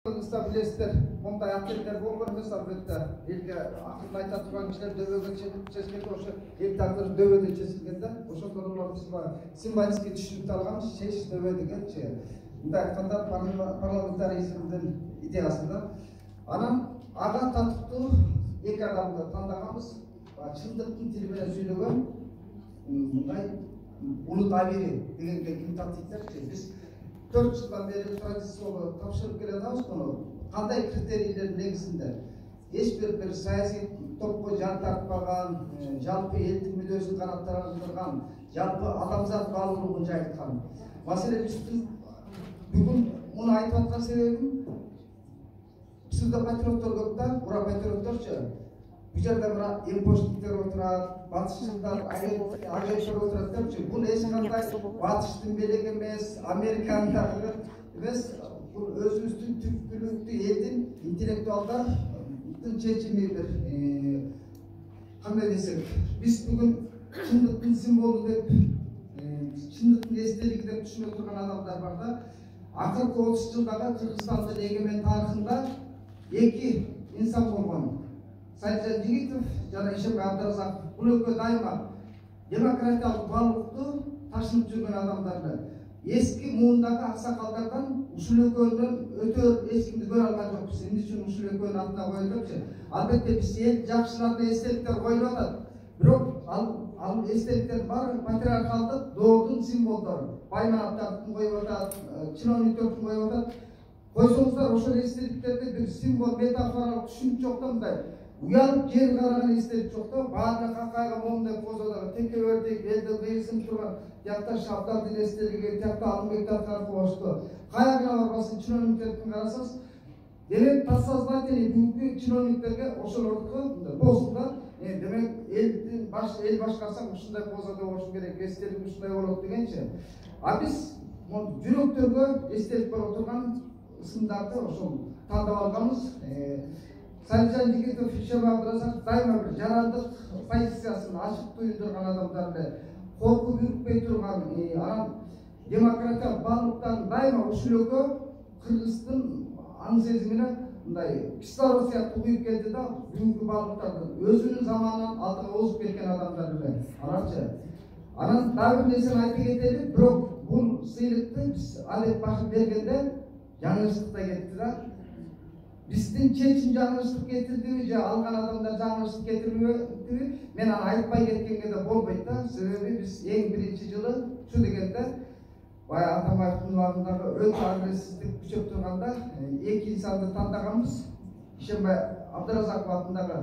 Bilesizler, monday atletler bolgan emес albatta. Elge akıllı ayta turgan kişiler dövөгө чечкенде ошо эл тагдыры дөвөдө чечилген да. Ошондон улар символический түшүнүктү алган чеч дөвө дегенчи. Мындай айтканда парламентаризмдин идеясында анан ага татыктуу эки адамды тандаганбыз. Чындыктын тили менен сүйлөгөн мындай улут абири дегенге ким таттыйттарчы? Биз 4 жылдан бeri традициялы тапшырып келе жатабыз муну. Кандай критерийлер негизинде эч бир саясий топко жан тартпаган, жалпы элдин мүдөөсүн канаттандырган, жалпы адамзат баалуулугун жайыткан. Маселе биздин бүгүн муну айтып аткан себебим псевдопатриоттор көп да, ура патриотторчу. Bu жерде мына эмпоштиктер отурат, батышчылар, агенттер отурат депчи. Бул эч кандай батыштын белеги эмес, Американдагы эмес, бул өзүбүздүн түпкүлүктүү элдин интеллектуалдардын чечими бир. Кандай десек, биз бүгүн чындыктын символу деп, чындыктын эстелиги деп түшүнө турган адамдар бар да. Акыркы 30 жылдагы Кыргызстандын эгемен тарыхында эки инсан болгон. Сайжан Жигитов жана Ишембай Абдыразаков бул экөө дайыма демократиялык баалуулукту ташынып жүргөн адамдарды. Эски муундагы аксакалдардан ушул экөөнөн өтө эч кимди көрө алган жокпуз. Эмне үчүн ушул экөөнүн атына коюлдупчу? Албетте биз эл жакшыларына эстеликтер коюлуп атат. Бирок ал эстеликтер баары патриархалдык доордун символдору. Баймановдун коюп атат, чиновниктердин коюп атат. Койсоңуздар ошол эстеликтерде бир символ, метафоралык түшүнүк жок да мындай. Уянып жер караган эстелик жок да, баары какайга момундай позодагы теке өрдек элди кыйсын турган тиякта Шабдардын эстелиги, тиякта Алымбек Таркаров кошту. Каягына барбасын чиновниктердин карасаңыз, демек подсознательный бүгүнкү чиновниктерге ошолордуку болсун да. Демек элдин эл башкарсаң ушундай позада болуш керек, эстелик ушундай болот дегенчи. А биз жүрөктөргө эстелик боло турган ысымдарды ошол тандап алганбыз. Сайжан Жигитов, Ишембай Абдыразаков дайыма бир жарандык позициясын ачык туюндурган адамдарды, коркуп үркпөй турган, анан демократиялык баалуулуктан дайыма ушул экөө Кыргыздын аң сезимине мындай кислород сыяктуу куюп келди да, бүгүнкү баалуулуктарды өзүнүн заманынан алдыга озуп кеткен адамдар эле. Анан дагы бир нерсени айтып кетели, бирок бул сыйлыкты биз алек башып бергенде жаңылыштыкта кетти да. Биздин чечим жаңылыштык кетирдиби же алган адамдар жаңылыштык кетирбеби? Мен аны айтпай кеткенге да болбойт да. Себеби биз эң биринчи жылы чу дегенде баягы Атамбаевдин убагындагы өтө агрессивдик күчөп турганда эки инсанды тандаганбыз. Ишембай Абдыразаков атындагы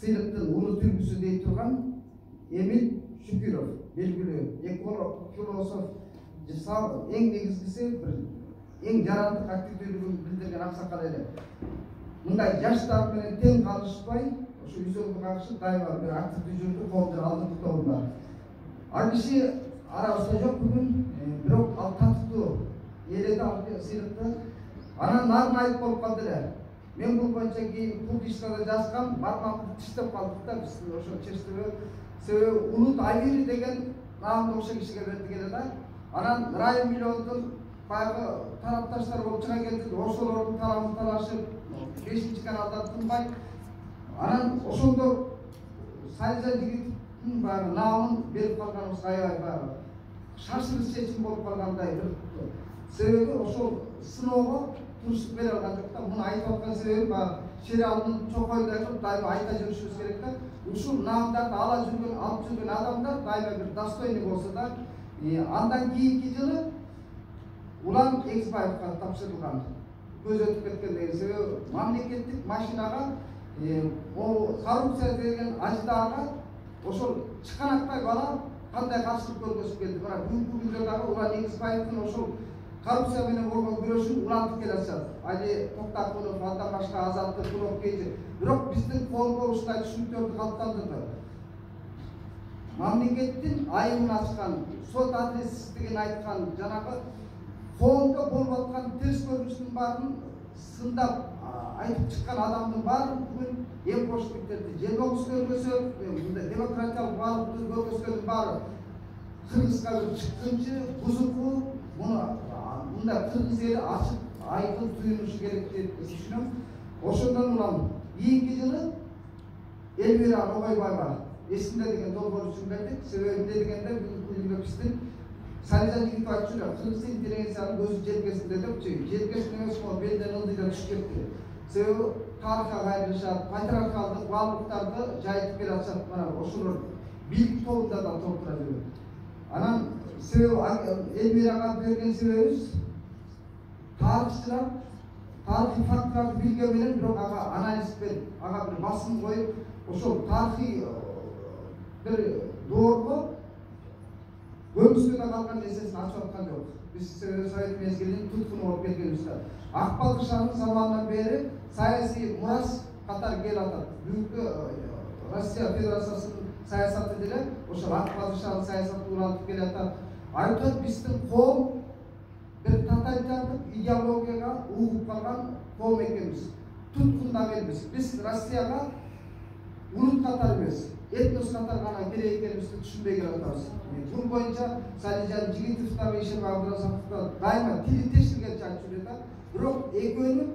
сыйлыктын улуу түргүсү дей турган Эмил Шүкүров, белгилүү эколог, философ, эң негизгиси бир эң жарандык активдүүлүгүн билдирген аксакал эле. Мындай жаштар менен тең калышпай, ошо үзөңгө каршы дайыма бир активдүү жүрдү, коомдун алдыңкы тобунда. Ал киши арабызда жок бүгүн, бирок ал татыктуу эледи ал сыйлыкты. Анан нарын айып болуп калды эле. Мен бул боюнча кийин публичкада жазгам, бармак тиштеп калдык да биз ошо чечтиби. Себеби улут абири деген наамды ошо кишиге бердик эле да. Анан Райым миллиондун баягы тарапташтар болуп чыга келди, ошолордун талабын талашып, 5-чи каналдан тынбай. Анан ошондо Сайжан Жигитовдун баягы наамын берип калганыбызга аябай баягы шашырыс чечим болуп калгандай бир. Себеби ошол сыноого турушуп бере алган жок да. Муну айтып аткан себеби баягы сериалдын чокойдой кылып дайыма айта жүрүшүбүз керек да. Ушул наамдарды алып жүргөн адамдар дайыма бир достойный болсо да, андан кийинки жылы Улан Эксбаевка тапшырылган. Көз өтүп кеткен деген себеби мамлекеттик машинага, коррупция деген аждаага ошол чыканактай бала кандай каршылык көргөзүп келди. Бирок бүгүнкү күндө дагы Улан Эксбаевдин ошол коррупция менен болгон күрөшүн улантып келе атышат. Али Токтакулов, андан башка Азаттык, Куловкейжи. Бирок биздин коомго ушундай түшүнүктөрдү калыптандырды. Мамлекеттин айымын ачкан, сот адилетсиздигин айткан, жанагы коомдо болуп аткан терс көрүнүштүн баарын сындап айтып чыккан адамдын баары бүгүн эмпоштиктерди желбогуз көргөзөт, демократиялык баалуулукту көргөзгөндүн баары Кыргызга бир чыккынчы, бузуку, муну мындай Кыргыз эли ачык айқын түйіліші керек деп düşünем. Ошондон улам кийинки жылы Эльвира Ноғайбаева эсимде деген долбоор үчүн бердик. Себеби эмне дегенде бүгүнкү биздин Салижан Жигитов айтчу эле, кыргыз интеллигенциянын көзү желкесинде депчи, желкесине эмес могу белден ылдыйда түшүп кетти. Себеби тарыхка кайрылышат, патриархалдык баалыктарды жайытып бере атышат, мына ошолор бийлик тобунда да толтура берет. Анан себеби Эльмирага берген себебибиз тарыхчылар тарыхый фактыларды билген менен бирок ага анализбен, ага бир басым коюп, ошол тарыхый бир доорго көмүскөдө калган нерсесин ачып аткан жок. Биз Совет мезгилинин туткуну болуп келгенбиз. Ак падышанын заманынан бери саясий мурас катары келип атат. Бүгүнкү Россия Федерациясынын саясаты деле ошол ак падышанын саясаты урантып келатат. Айтат биздин коом бир тоталитардык идеологияга угуп калган коом экенбиз. Туткунда келбиз. Биз Россияга улут катары эмес, этнос катары гана керек экенибизди түшүнбөй келатабыз. Бул боюнча Салижан Жигитовдагы Ишем Абдыразаковдо дайыма тили тешилгенче айтып жүрөт. Бирок экөөнүн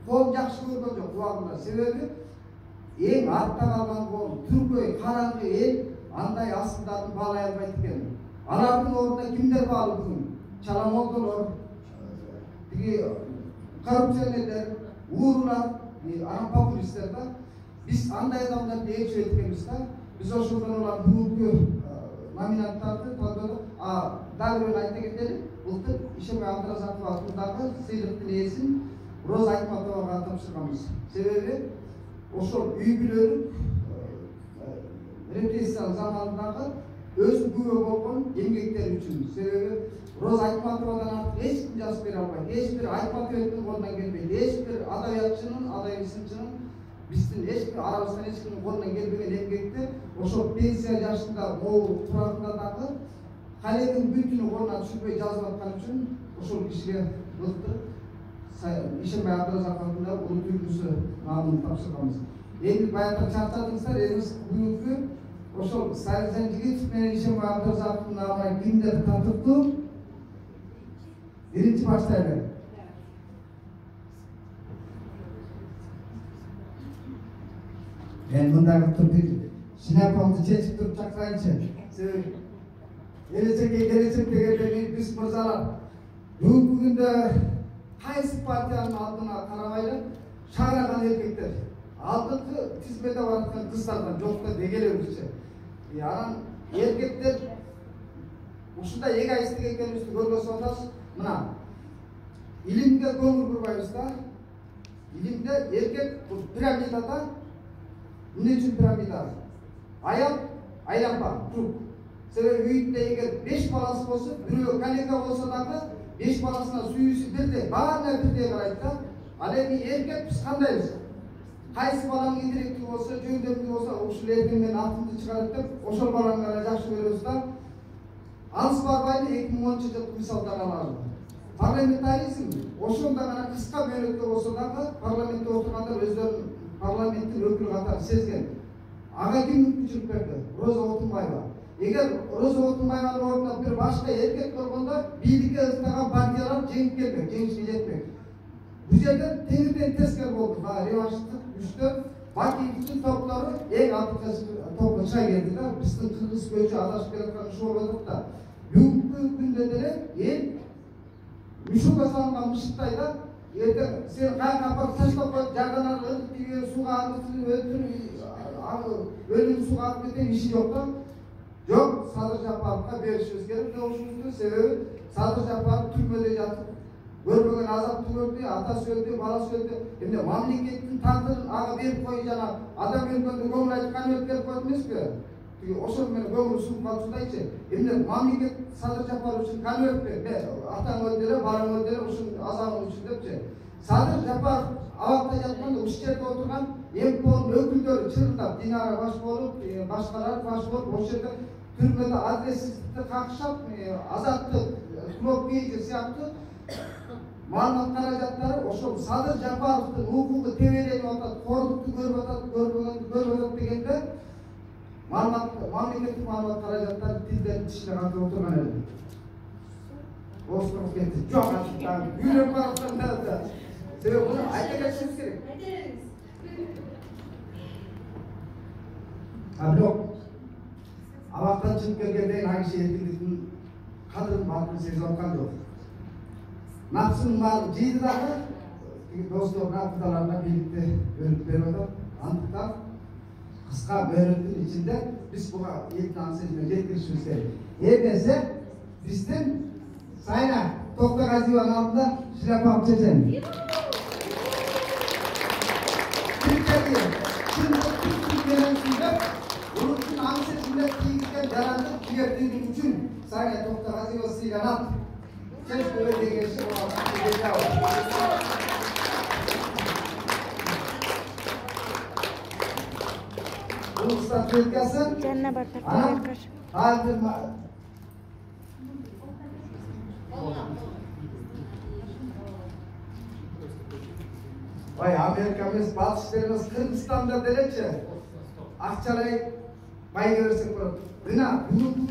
коом жакшы көргөн жок убагында. Себеби эң артта калган коом, түркөй, караңгы эл андай асылдарын баалай албайт экен. Алардын ордуна кимдер баалуу бүгүн? Чаламолдолор, тиги коррупционерлер, уурулар, анан популисттер да. Биз андай адамдарды ээрчип эткенбиз да. Биз ошондон улам бүгүнкү номинанттарды тандадык. Дагы бир айта кетели, былтыр Ишем Абдыразаков атындагы сыйлыктын ээсин Роза Айтматовага тапшырганбыз. Себеби ошол үй бүлөлүк репрессия заманындагы өзү күбө болгон эмгектери үчүн. Себеби Роза Айтматовадан артык эч ким жазып бере албайт. Эч бир Айтматовдун колунан келбейт. Эч бир адабиятчынын, адабиятчынын биздин эч бир арабыздан эч кимдин колунан келбеген эмгекти ошол пенсия жашында могу турагында дагы калемдин бүтүнү колуна түшүрбөй жазып аткан үчүн ошол кишиге былтыр Ишем Абдыразаковдун улут үлгүсү наамын тапшырганбыз. Эми баягы чарчадыңыздар, эми бүгүнкү ошол Салижан Жигитов менен Ишем Абдыразаковдун наамына кимдер татыктуу? Биринчи баштайлы. Мен мындагы түрдү шляпамды чечип туруп чакырайынчы. Себеби келечек дегенде биз мырзалар бүгүнкү күндө кайсы партиянын алдына карабайлы шаараган эркектер алдыңкы тизмеде бараткан кыздардан жокто дегелебизчи. Анан эркектер ушундай эгоисттик экенибизди көргөзүп атабыз. Мына илимге көңүл бурбайбыз да. Илимде эркек пирамидада эмне үчүн пирамида? Аял айланба, туруп. Себеби үйүндө эгер 5 баласы болсо, бирөө коллега болсо дагы 5 баласына сүйүүсү бирдей, баарына бирдей карайт да. Ал эми эркек биз кандайбыз? Кайсы балаң интеректүү болсо, жөндөмдүү болсо, ушул эркек менен атымды чыгарат деп, ошол баланы гана жакшы көрөбүз да. Алыс барбайлы 2010-жылкы мисалдар алалы. Парламентаризм ошондо гана кыска мөөнөттө болсо дагы парламентте отургандар өздөрүнүн парламенттин өкүлү катары сезген. Ага ким мүмкүнчүлүк берди? Роза Отунбаева. Эгер Роза Отунбаеванын ордуна бир башка эркек болгондо бийликке ыртаган партиялар жеңип келмек, жеңишке жетмек. Бул жерден теңирден тескер болду. Реваншдык күчтөр Бакиевдин топтору эң алдыңкы топко чыга келди да. Биздин кыргыз көчү адашып келаткан ушул болуп да. Бүгүнкү күндө деле эл мүшөккө салынган мышыктай да. Ертең сен кайга апарып таштап коюп жагынан ырып тиге сууга агытып өлтүрүп өлүм сууга агып кеткен иши жок да. Жок, Садыр Жапаровга беришибиз керек добушубузду. Себеби Садыр Жапаров түрмөдө жатып көрбөгөн азапты көрдү, атасы өлдү, баласы өлдү. Эмне мамлекеттин тагдырын ага берип кой, жана адам өлгөндө көңүл айтып каныбет берип койду эмеспи? Тиги ошол менен көңүл сууп калчудайчы. Эмне мамлекет Садыр Жапаров үчүн каныбет берип, атаң өлдү эле, балаң өлдү эле, ушун азабың үчүн депчи. Садыр Жапаров абакта жатканда ушул жерде отурган МПОнун өкүлдөрү чырылдап, Динара баш болуп, башкалар баш болуп, ошол жерде түрмөдө адрессиздикти какшап, азаттык, кнопки сыяктуу маалымат каражаттары ошол Садыр Жапаровдун укугу тебеленип атат, корукту көрүп атат, көрүп атат дегенде мамлекеттик маалымат каражаттары тилден тишине кантип отурган эле. Dostum gitti. Çok açıktan. Gülüm balıktan da. Sebep bunu ayda geçmemiz gerek. Abi yok. Allah'tan çıkıp geldiğin hangi şey etkinliğinin kadın bakımı sezon kalıyor. Nafsın var, cihdi dağı, dostlar naftalarla birlikte ölüp veriyorlar. Antıklar, kıska böğrünün içinde biz bu ilk dansıcına getirişimiz gerek. Eğerse bizden sayına Tokta Gazivan altında şilapam çezen. Türkiye'de, şimdi Türkiye'nin içinde bunun için dansıcında kiyikten yarandık tüyettiğinin için sayına Tokta Gazivası'yla nat. Keşke öyle geçti o altında. Bu usta Türkiye'sin. Canına bakar. Anam, halde vay Amerika'mız, Batışlarımız, Kırgızistan'da derece Akçaray bay görürsek var. Bina, bunun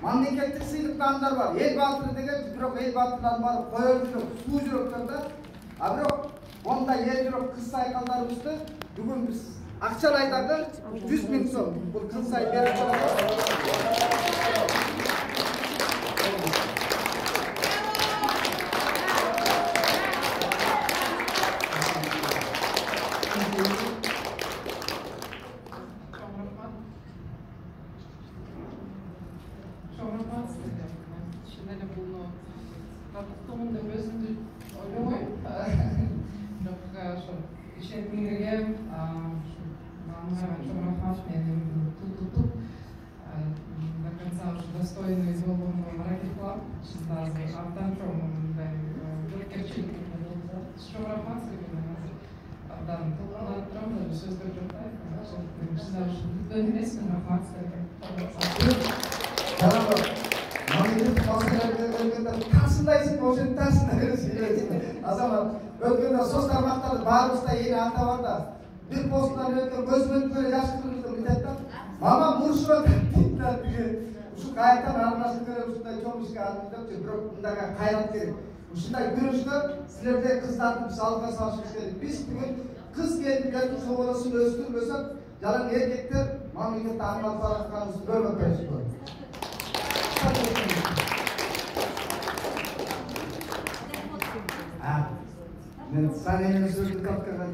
memleketlik sıylıklanlar var. El batırı degen, birok el batırlar var. Koyuyorlar, su jüroklarda. Birok, onda yer jürok kız saykallarımızda. Bugün biz Akçaray'da 100.000 son. Bu kız say berip достойную изголовного ракетла, а там что, Керченко, что романское, да, на травме, все скажем так, знаешь, до места романское, Tasındayız, boşun tasındayız. Azam, öykünde sos tarmaktadır, bağırısta yeni anta var da. Bir postdan öykün, gözümün böyle yaş kırmıştım milletten. Mama murşuna gittiler diye. Şu kayıttan arasını görüp şunday çok işe alındık ki, bundaga kayrat gerek. Şunday görüştü, sizlerde kızlarını salga salışmış gerek. Biz bugün kız gelip gelip soğulasını östürmesek, yalan erkekler mamlekette anmal falan kanısı görmek gerekir. Ben sana elini sürdüm kapkadan.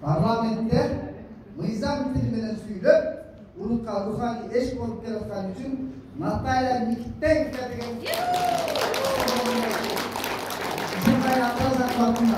Parlamente mıyzam dilimine söyleyip ulukka ruhani eş bolup yaratkan için Natayla mikten geldiğin bizim kaynakları zaklatında.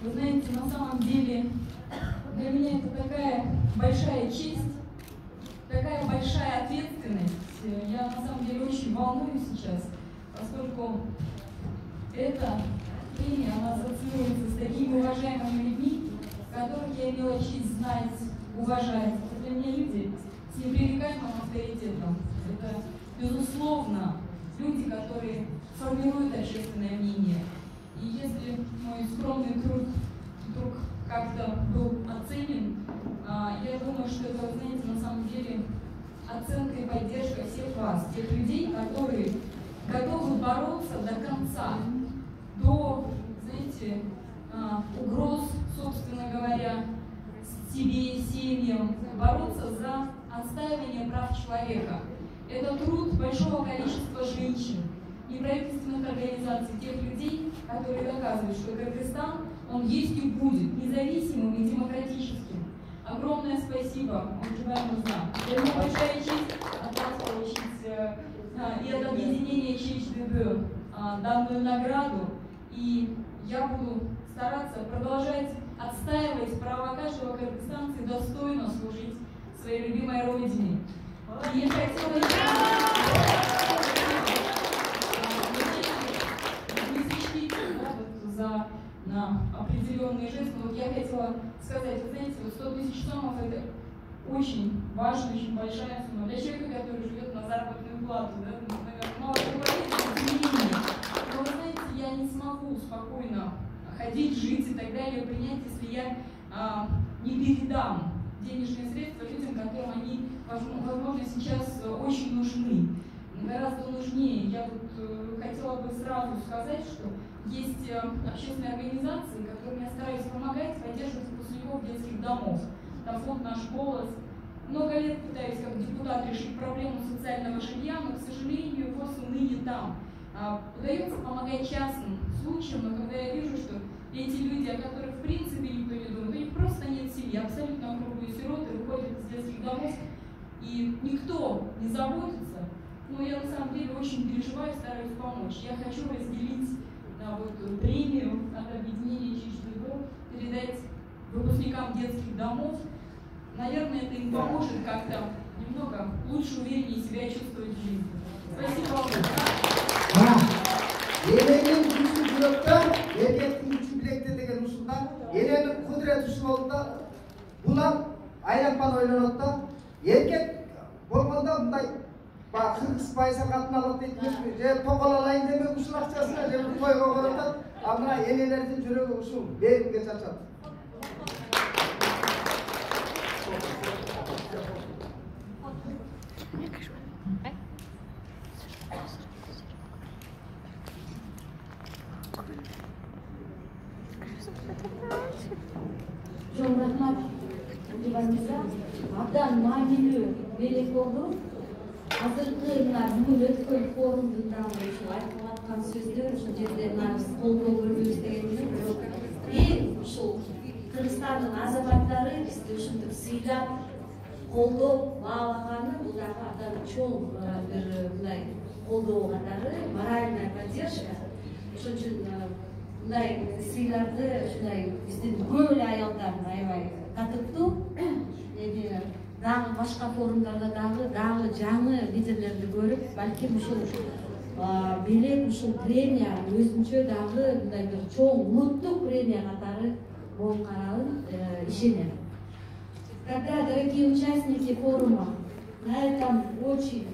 Вы знаете, на самом деле для меня это такая большая честь, такая большая ответственность. Я на самом деле очень волнуюсь сейчас, поскольку эта премия, она ассоциируется с такими уважаемыми людьми, которых я имела честь знать, уважать. Это для меня люди с непререкаемым авторитетом. Это, безусловно, люди, которые формируют общественное мнение. И если мой скромный труд вдруг как-то был оценен, я думаю, что это, вы знаете, на самом деле оценка и поддержка всех вас, тех людей, которые готовы бороться до конца, до, знаете, угроз, собственно говоря, себе, семьям, бороться за отстаивание прав человека. Это труд большого количества женщин, неправительственных организаций, тех людей, которые доказывают, что Кыргызстан, он есть и будет независимым и демократическим. Огромное спасибо, уважаемый Мурза. Для меня большая честь от вас получить и от объединения ЧХДБ данную награду. И я буду стараться продолжать отстаивать права каждого кыргызстанца и достойно служить своей любимой родине. И я хотела не сочтите, за определенные жесты, но вот я хотела сказать, вы знаете, вот 100 тысяч сомов — это очень важная, очень большая сумма для человека, который живет на заработную плату, да, наверное, мало изменений. Но вы знаете, я не смогу спокойно ходить, жить и так далее, принять, если я не передам денежные средства людям, которым они, возможно, сейчас очень нужны. Гораздо нужнее. Я вот хотела бы сразу сказать, что есть общественные организации, которым я стараюсь помогать, поддерживать выпускников детских домов. Там фонд «Наш голос». Много лет пытаюсь как депутат решить проблему социального жилья, но, к сожалению, ВОС ныне там. Удается помогать частным случаям, но когда я вижу, что эти люди, о которых в принципе никто не думает, у них просто нет семьи, абсолютно круглые сироты, выходят из детских домов, и никто не заботится, но я на самом деле очень переживаю, стараюсь помочь. Я хочу разделить премию от объединения «Чиж Добро», передать выпускникам детских домов. Наверное, это им поможет как-то немного лучше, увереннее себя чувствовать в жизни. Спасибо вам. Еленин күші жүректі, еркектің күші білекте деген ұшында, еленің құдірет ұшы болды да, бұлар айланпан ойланады да, еркек болғанда мұндай 40% қатын алады дейді, же тоқал алайын демек ұшын ақшасына, же қойға қоратады, мына елелердің жүрегі ұшы бергенге шашады. Çok rahmat divanımıza abdan mailü belek oldu. Hazırlıklarına bugün ötkül forumdan aytılgan sözler şu жерде biz колдоо көрүбүз дегенбиз. Ушул Кыргызстандын азаматтары бизди ушинтип сыйлап, колдоп, баалаганы бул дагы абдан чоң бир мындай колдоо катары, моральная поддержка. Ошон үчүн мындай сыйларды ушундай биздин көп эле аялдар аябай татыктуу. Эми дагы башка форумдарда дагы жаңы лидерлерди көрүп, балким ушул белек, ушул премия өзүнчө дагы мындай бир чоң улуттук премия катары болуп каралын ишенем. Тогда, дорогие участники форума, на этом очень